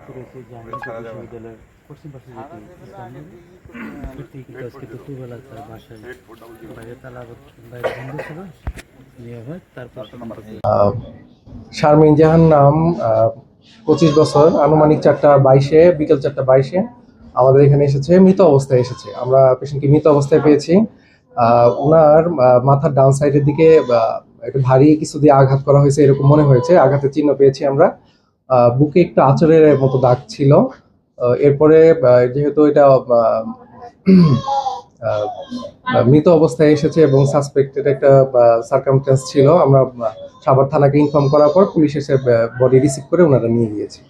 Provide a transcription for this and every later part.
করেছে জাহাঙ্গীর বিশ্ববিদ্যালয়ের পশ্চিম পাশে যেটি কিন্তু আজকে দুপুরবেলা তার বাসায় বাইরে তালা বাইরে বন্ধ ছিল নিয়ে হয় তারপর শারমিন জাহান নাম, 25 বছর, আনুমানিক 4:22 বিকেল 4:22 আমাদের এখানে এসেছে, মৃত অবস্থায় এসেছে। আমরা পেশেন্টকে মৃত অবস্থায় পেয়েছি। ওনার মাথার ডান সাইডের দিকে একটু ভারী কিছু দিয়ে আঘাত করা হয়েছে এরকম মনে হয়েছে, আঘাতের চিহ্ন পেয়েছি আমরা। বুকে একটু আঁচড়ের মতো দাগ ছিল। এরপরে যেহেতু এটা মৃত অবস্থায় এসেছে এবং সাসপেক্টেড একটা সার্কামস্ট্যান্স ছিল, আমরা সাভার থানাকে ইনফর্ম করার পর পুলিশ এসে বডি রিসিভ করে ওনারা নিয়ে গিয়েছে।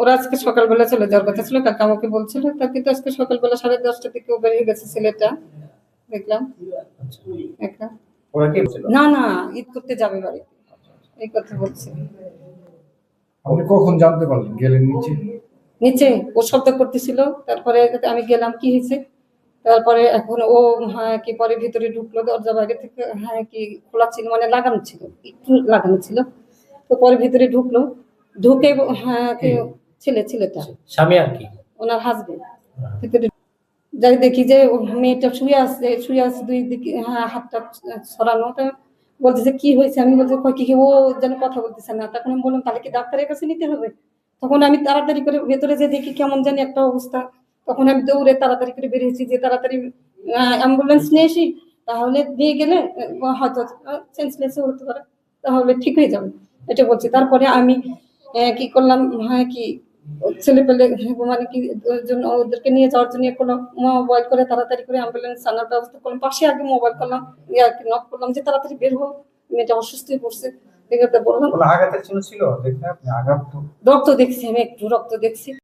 ওরা আজকে সকালবেলা চলে যাওয়ার কথা ছিল, কাকা আমাকে বলছিল, তা কিন্তু আজকে সকালবেলা 10:30টার দিকে ও বেরিয়ে গেছে ছেলেটা, দেখলাম একা। না না, ঈদ করতে যাবে বাড়িতে, এই কথা বলছে। আপনি কখন জানতে পারলেন? গেলেন নিচে? নিচে ও শব্দ করতেছিল, তারপরে আমি গেলাম, কি হয়েছে, তারপরে এখন ও হ্যাঁ কি পরে ভিতরে ঢুকলো, দরজা বাইরে থেকে হ্যাঁ কি খোলা ছিল, মানে লাগানো ছিল, একটু লাগানো ছিল, তো পরে ভিতরে ঢুকলো, ঢুকে হ্যাঁ কি ছেলেটা স্বামী আর কি ওনার হাজবেন্ড ভিতরে যাই দেখি যে মেয়েটা শুয়ে আছে দুই দিকে, হ্যাঁ হাতটা ছড়ানো, তা বলতেছে কি হয়েছে, আমি বলছি কি ও যেন কথা বলতেছে না, তখন আমি বললাম তাহলে কি ডাক্তারের কাছে নিতে হবে। তখন আমি তাড়াতাড়ি করে ভেতরে যে দেখি কেমন জানি একটা অবস্থা, তখন আমি দৌড়ে তাড়াতাড়ি করে বেরিয়েছি যে তাড়াতাড়ি অ্যাম্বুলেন্স নিয়ে আসি, তাহলে নিয়ে গেলে হয়তো সেন্সলেসও হতে পারে, তাহলে ঠিক হয়ে যাবে, এটা বলছি। তারপরে আমি কি করলাম, হ্যাঁ কি ছেলে পেলে মানে কি জন্য ওদেরকে নিয়ে যাওয়ার জন্য কোনো মোবাইল করে তাড়াতাড়ি করে অ্যাম্বুলেন্স আনার ব্যবস্থা করলাম, পাশে আগে মোবাইল করলাম, নক করলাম যে তাড়াতাড়ি বের হোক, মেয়েটা অসুস্থ হয়ে পড়ছে। বললাম আঘাতের চিহ্ন ছিল, দেখেন আপনি আঘাত? রক্ত দেখছি, আমি একটু রক্ত দেখছি।